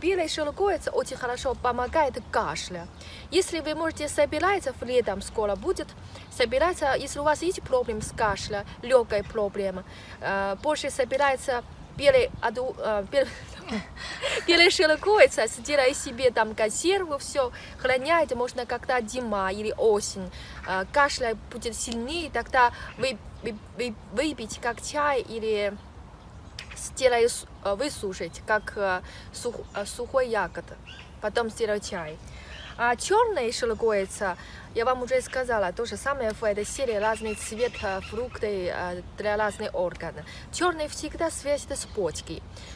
Белый шелковец очень хорошо помогает кашлю. Если вы можете собираться летом, скоро будет собираться, если у вас есть проблемы с кашлем, легкая проблема, позже собирается белый шелковец, сделай себе там консерву, все, хранять можно когда зима или осень, кашля будет сильнее, тогда выпить как чай или сделай высушить, как сухой ягода, потом сделай чай. А черный шелковец, я вам уже сказала, то же самое в этой серии разный цвет фрукты для разных органов. Черный всегда связан с почкой.